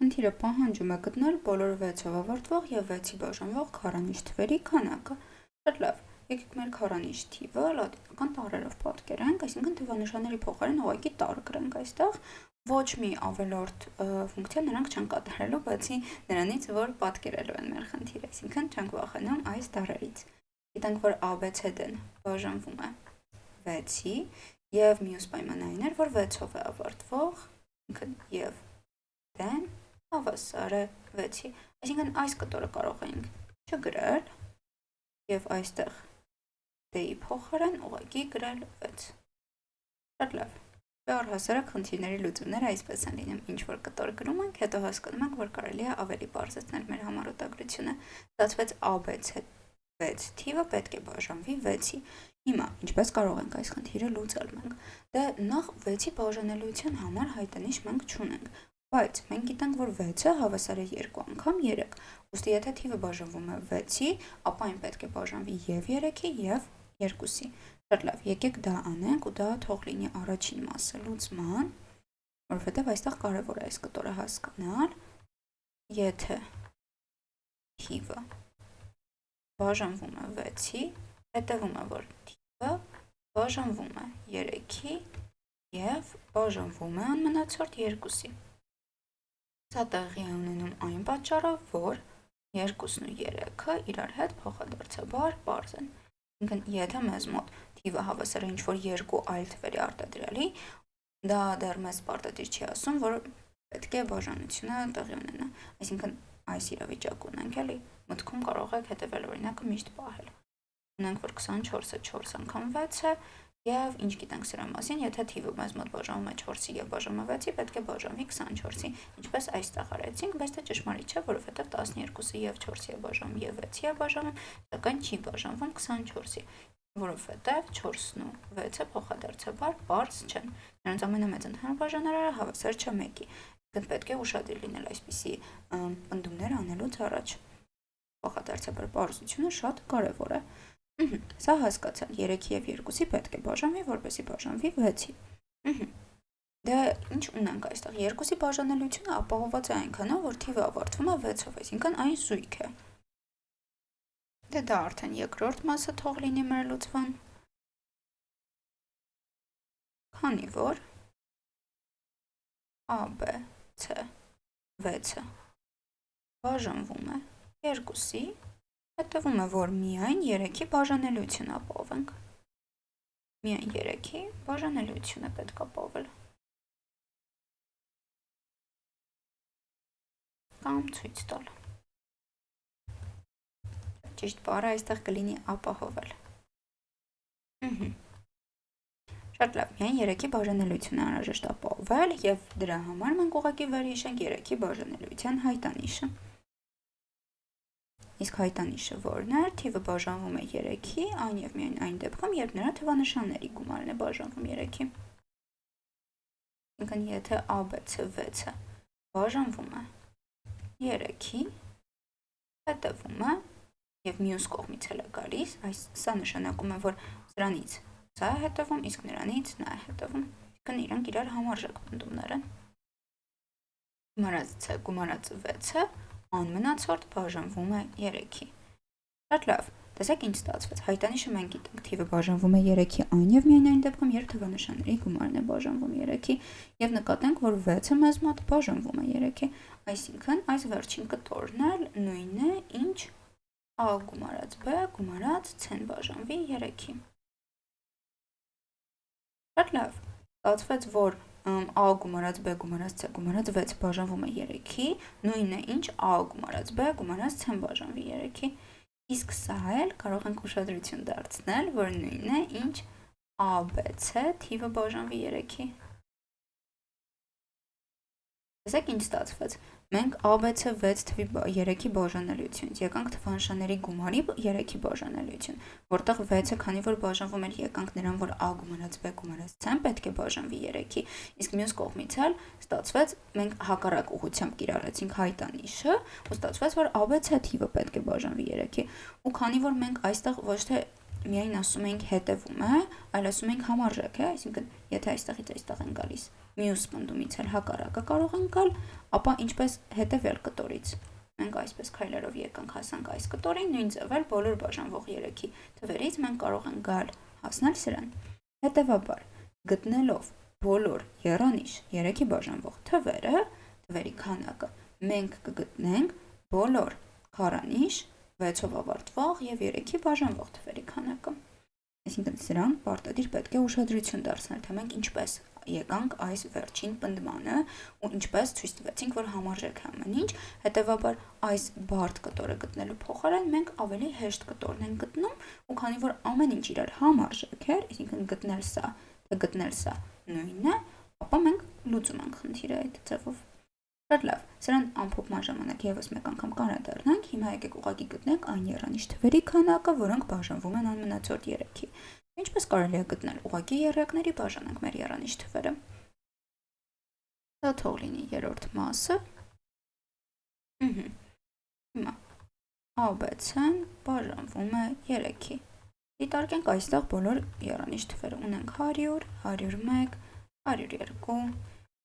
խնդիրը պահանջում է գտնել բոլոր 6-ով ավարտվող և 6-ի բաժանվող քառանիշ թվերի քանակը։ Շատ լավ, եկեք մեր քառանիշ թիվը լատինական տառերով պատկերենք, այսինքն թվանշանների փոխարեն ուղղակի տառ գրենք այստեղ։ Ոչ մի ավելորդ ֆունկցիա նրանք չեն կատարելու, բացի նրանից, որ պատկերելու են մեր խնդիրը, այսինքն չենք վախենում այս տառերից։ Գիտենք, որ ABCD-ն բաժանվում է 6-ի և մյուս պայմանը այն էր, որ 6-ով է ավարտվող, և D-ն հավասար է 6-ի, այսինքն այս կտորը կարող էինք չգրել և այստեղ D-ի փոխարեն ուղղակի գրել 6։ Շատ լավ, առհասարակ խնդիրների լուծումները այսպես են լինում, ինչ որ կտոր գրում ենք, հետո հասկանում ենք, որ կարելի է ավելի պարզեցնել մեր համառոտագրությունը։ Ստացվեց ABC 6 թիվը պետք է բաժանվի 6-ի։ Հիմա ինչպես կարող ենք այս խնդիրը լուծել մենք։ Դե նախ 6-ի բաժանելիության համար հայտնիշ մենք չունենք, բայց մենք գիտենք, որ 6-ը հավասար է 2 անգամ 3, ուստի եթե թիվը բաժանվում է 6-ի, ապա այն պետք է բաժանվի և 3-ի և 2-ի։ Շատ լավ, եկեք դա անենք ու դա թող լինի առաջին մասը լուծման, որովհետև այստեղ կարևոր է այս կտորը հասկանալ։ Եթե թիվը բաժանվում է 6-ի, հետևում է, որ թիվը բաժանվում է 3-ի և բաժանվում է անմնացորդ 2-ի։ Սա տեղի է ունենում այն պատճառով, որ 2-ն ու 3-ը իրար հետ փոխադարձաբար պարզ են։ Եթե մեզ մոտ թիվը հավասար է ինչ-որ 2 այլ թվերի արտադրյալի, դա դեռ մեզ պարտադիր չի ասում, որ պետք է բաժանությունը տեղի ունենա։ Այսինքն այս իրավիճակը ունենք, էլի, մտքում կարող եք հետևյալ օրինակը միշտ պահել։ Ունենք, որ 24-ը 4 անգամ 6 է, և ինչ գիտենք սրա մասին, եթե թիվը մեզ մոտ բաժանվում է 4-ի և բաժանվում է 6-ի, պետք է բաժանվի 24-ի, ինչպես այստեղ արեցինք, բայց դա ճշմարիտ չէ, որովհետև 12-ը և 4-ի է բաժանվում և 6-ի է բաժանվում, սակայն չի բաժանվում 24-ի, որովհետև 4-ն ու 6-ը փոխադարձաբար պարզ չեն։ Նրանց ամենամեծ ընդհանուր բաժանարարը հավասար չէ 1-ի, պետք է ուշադիր լինել այսպիսի պնդումներ անելուց առաջ։ Փոխադարձաբար պարզությունը շատ կարևոր է։ Սա հասկացան, 3-ի և 2-ի պետք է բաժանվի, որպեսզի բաժանվի 6-ի։ Դե ինչ ունենք այստեղ, 2-ի բաժանելիությունը ապահովված է այնքանով, որ թիվը ավարտվում է 6-ով, այսինքն այն զույգ է։ Դե դա արդեն երկրորդ մասը թող լինի մեր լուծման։ Քանի որ ABC 6-ը բաժանվում է 2-ի, հետևում է, որ միայն 3-ի բաժանելիությունը ապահովենք։ Միայն 3-ի բաժանելիությունը պետք է ապահովել։ Կամ ցույց տալ։ Ճիշտ բառը այստեղ կլինի ապահովել։ Շատ լավ, միայն 3-ի բաժանելիությունը անհրաժեշտ ապահովել և դրա համար մենք ուղղակի վերհիշենք 3-ի բաժանելիության հայտանիշը։ Իսկ հայտանիշը որն էր, թիվը բաժանվում է 3-ի, այն և միայն այն դեպքում, երբ նրա թվանշանների գումարն է բաժանվում 3-ի։ Ինքն եթե ABC 6-ը բաժանվում է 3-ի, հետևում է և մյուս կողմից էլ է գալիս, սա նշանակում է, որ սրանից սա է հետևում, իսկ նրանից նա է հետևում, իսկն իրանք իրար համարժեք պնդումներ են։ Գումարած C գումարած 6-ը անմնացորդ բաժանվում է 3-ի։ Շատ լավ, տեսեք ինչ ստացվեց, հայտանիշը մենք գիտենք, թիվը բաժանվում է 3-ի այն և միայն այն դեպքում, երբ թվանշանների գումարն է բաժանվում 3-ի, և նկատենք, որ 6-ը մեզ մոտ բաժանվում է 3-ի, այսինքն այս վերջին կտորն էլ նույնն է, ինչ A գումարած B գումարած C-ն բաժանվի 3-ի։ Շատ լավ, ստացվեց, որ A գումարած B գումարած C գումարած 6 բաժանվում է 3-ի, նույնն է, ինչ A գումարած B գումարած C-ն բաժանվի 3-ի։ Իսկ սա էլ կարող ենք ուշադրություն դարձնել, որ նույնն է, ինչ ABC թիվը բաժանվի 3-ի։ Տեսեք ինչ ստացվեց, մենք ABC 6 թվի 3-ի բաժանելիությունից եկանք թվանշանների գումարի 3-ի բաժանելիություն, որտեղ 6-ը քանի որ բաժանվում էր եկանք նրան, որ A գումարած B գումարած C-ն պետք է բաժանվի 3-ի, իսկ մյուս կողմից էլ ստացվեց, մենք հակառակ ուղղությամբ կիրառեցինք հայտանիշը, ու ստացվեց, որ ABC թիվը պետք է բաժանվի 3-ի, ու քանի որ մենք այստեղ ոչ թե միայն ասում ենք հետևում է, այլ ասում ենք համարժեք է, այսինքն եթե այստեղից այստեղ են գալիս մյուս պնդումից էլ հակառակը կարող են գալ, ապա ինչպես հետևյալ կտորից։ Մենք այսպես քայլերով եկանք հասանք այս կտորին, նույն ձև էլ բոլոր բաժանվող 3-ի թվերից մենք կարող ենք գալ հասնել սրան։ Հետևաբար, գտնելով բոլոր եռանիշ 3-ի բաժանվող թվերը, թվերի քանակը, մենք կգտնենք բոլոր քառանիշ 6-ով ավարտվող եւ 3-ի բաժանվող թվերի քանակը։ Այսինքն սրան պարտադիր պետք է ուշադրություն դարձնել, թե մենք ինչպես եկանք այս վերջին պնդմանը ու ինչպես ցույց տվեցինք, որ համարժեք է ամեն ինչ, հետևաբար այս բարդ կտորը գտնելու փոխարեն մենք ավելի հեշտ կտորն ենք գտնում, ու քանի որ ամեն ինչ իրար համարժեք է, այսինքն գտնել սա, թե գտնել սա նույնն է, ապա մենք լուծում ենք խնդիրը այդ ձևով։ Շատ լավ, սրան ամփոփման ժամանակ եւս մեկ անգամ կանրադառնանք, հիմա եկեք ուղղակի գտնենք այն եռանիշ թվերի քանակը, որոնք բաժանվում են անմնացորդ 3-ի։ Ինչպես կարելի է գտնել ուղղակի եռյակների բաժանենք մեր եռանիշ թվերը։ Դա թող լինի երրորդ մասը։ Հիմա ABC-ն բաժանվում է 3-ի։ Դիտարկենք այստեղ բոլոր եռանիշ թվերը, ունենք 100, 101, 102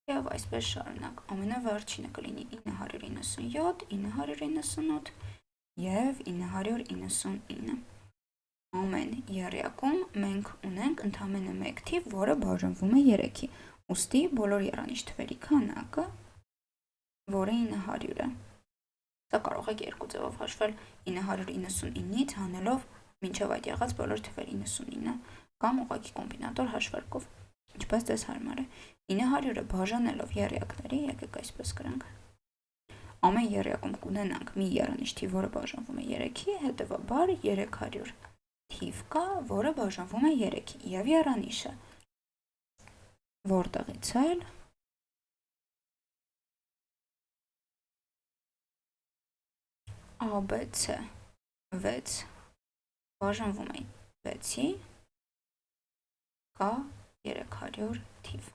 եւ այսպես շարունակ, ամենավերջինը կլինի 997, 998 եւ 999։ Ամեն եռյակում մենք ունենք ընդամենը մեկ թիվ, որը բաժանվում է 3-ի, ուստի բոլոր եռանիշ թվերի քանակը, որը 900 է։ Սա կարող եք երկու ձևով հաշվել 999-ից հանելով մինչև այդ եղած բոլոր թվեր 99, կամ ուղղակի կոմբինատոր հաշվարկով, ինչպես ձեզ հարմար է։ 900-ը բաժանելով եռյակների, եկեք այսպես գրենք։ Ամեն եռյակում կունենանք մի եռանիշ թիվ, որը բաժանվում է 3-ի, հետևաբար 300 թիվ կա, որը բաժանվում է 3-ի, եւ եռանիշը, որտեղից էլ ABC 6 բաժանվում է 6-ի, կա 300 թիվ։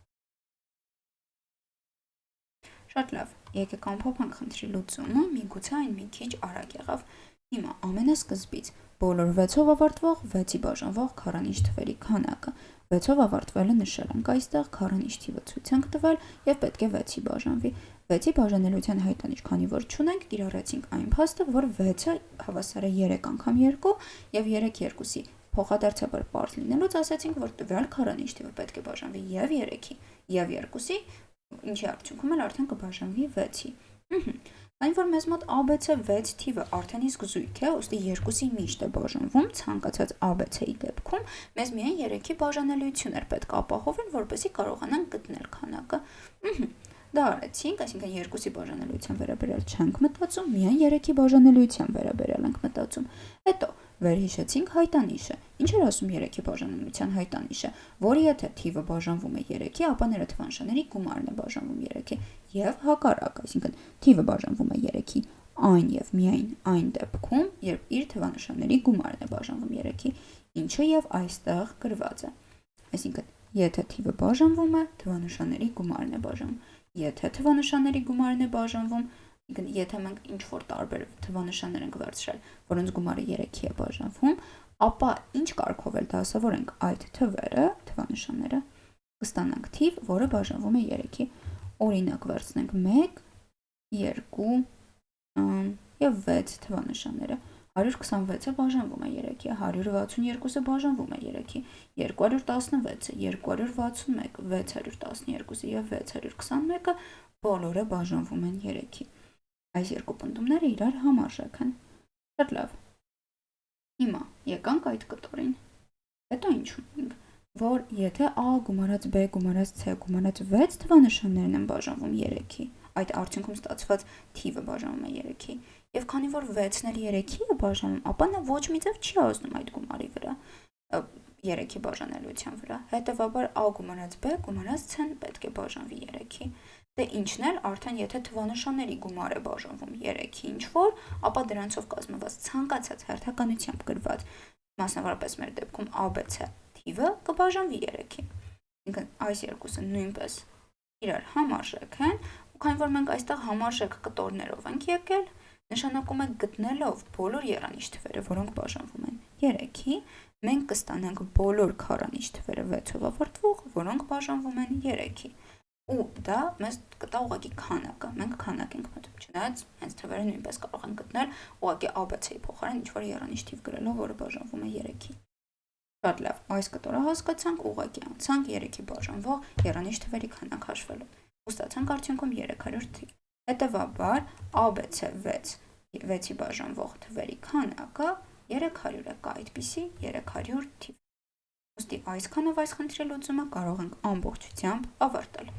Շատ լավ, եկեք ամփոփենք խնդրի լուծումը, միգուցե այն մի քիչ արագ եղավ։ Հիմա ամենասկզբից բոլոր 6-ով ավարտվող 6-ի բաժանվող քառանիշ թվերի քանակը, 6-ով ավարտվելը նշել ենք այստեղ, քառանիշ թիվը ցույց ենք տվել եւ պետք է 6-ի բաժանվի։ 6-ի բաժանելիության հայտանիշ, քանի որ չունենք, կիրառեցինք այն փաստը, որ 6-ը հավասար է 3 անգամ 2 եւ 3-2-ի փոխադարձաբար պարզ լինելուց ասացինք, որ տվյալ քառանիշ թիվը պետք է բաժանվի եւ 3-ի եւ 2-ի, ինչի արդյունքում էլ արդեն կբաժանվի 6-ի։ Այն որ մեզ մոտ ABC 6 թիվը արդեն իսկ զույգ է, ուստի 2-ի միշտ է բաժանվում, ցանկացած ABC-ի դեպքում մեզ միայն 3-ի բաժանելիություն էր պետք ապահովել, որպեսզի կարողանանք գտնել քանակը։ Դա արեցինք, այսինքն 2-ի բաժանելիության վերաբերյալ չենք մտածում, միայն 3-ի բաժանելիության վերաբերյալ ենք մտածում։ Հետո վերհիշեցինք հայտանիշը։ Ինչ էր ասում 3-ի բաժանելիության հայտանիշը, որը եթե թիվը բաժանվում է 3-ի, ապա նրա թվանշանների գումարն է բաժանվում 3-ի, եւ հակառակ, այսինքն թիվը բաժանվում է 3-ի այն եւ միայն այն դեպքում, երբ իր թվանշանների գումարն է բաժանվում 3-ի, ինչը եւ այստեղ գրված է։ Այսինքն, եթե թիվը բաժանվում է, թվանշանների գումարն է բաժանվում։ Եթե թվանշանների գումարն է բաժանվում, եթե մենք ինչ-որ տարբեր թվանշաններ ենք վերցրել, որոնց գումարը 3-ի է բաժանվում, ապա ինչ կարգով էլ դասավորենք այդ թվերը, թվանշանները, կստանանք թիվ, որը բաժանվում է 3-ի։ Օրինակ վերցնենք 1, 2 եւ 6 թվանշանները։ 126-ը բաժանվում է 3-ի, 162-ը բաժանվում է 3-ի, 216-ը, 261, 612-ը եւ 621-ը բոլորը բաժանվում են 3-ի։ Այս երկու պնդումները իրար համարժեք են։ Շատ լավ։ Հիմա եկանք այդ կտորին։ Հետո ինչ ունենք, որ եթե A գումարած B գումարած C գումարած 6 թվանշաններն են բաժանվում 3-ի, այդ արդյունքում ստացված թիվը բաժանվում է 3-ի, եւ քանի որ 6-ն էլ 3-ի է բաժանում, ապա նա ոչ մի ձև չի ազդում այդ գումարի վրա, 3-ի բաժանելիության վրա։ Հետևաբար A գումարած B գումարած C-ն պետք է բաժանվի 3-ի։ Դե ինչն էլ արդեն եթե թվանշանների գումար է բաժանվում 3-ի ինչ-որ, ապա դրանցով կազմված ցանկացած հերթականությամբ գրված, մասնավորապես մեր դեպքում ABC թիվը կբաժանվի 3-ի։ Այսինքն այս երկուսը նույնպես իրար համարժեք են, ու քանի որ մենք այստեղ համարժեք կտորներով ենք եկել, նշանակում է գտնելով բոլոր եռանիշ թվերը, որոնք բաժանվում են 3-ի, մենք կստանանք բոլոր քառանիշ թվերը 6-ով ավարտվող, որոնք բաժանվում են 3-ի։ ու դա մեզ կտա ուղղակի քանակը, մենք քանակ ենք մտնում, չնայած հենց թվերը նույնպես կարող են գտնել ուղղակի ABC-ի փոխարեն ինչ-որ եռանիշ թիվ գրելով, որը բաժանվում է 3-ի։ Շատ լավ, այս կտորը հասկացանք, ուղղակի անցանք 3-ի բաժանվող եռանիշ թվերի քանակ հաշվելու։ Ու ստացանք արդյունքում 300 թիվ։ Հետևաբար ABC 6-ի բաժանվող թվերի քանակը 300 է, կա այդպիսի 300 թիվ։ Ուստի այսքանով այս խնդրի լուծումը կարող ենք ամբողջությամբ ավարտել։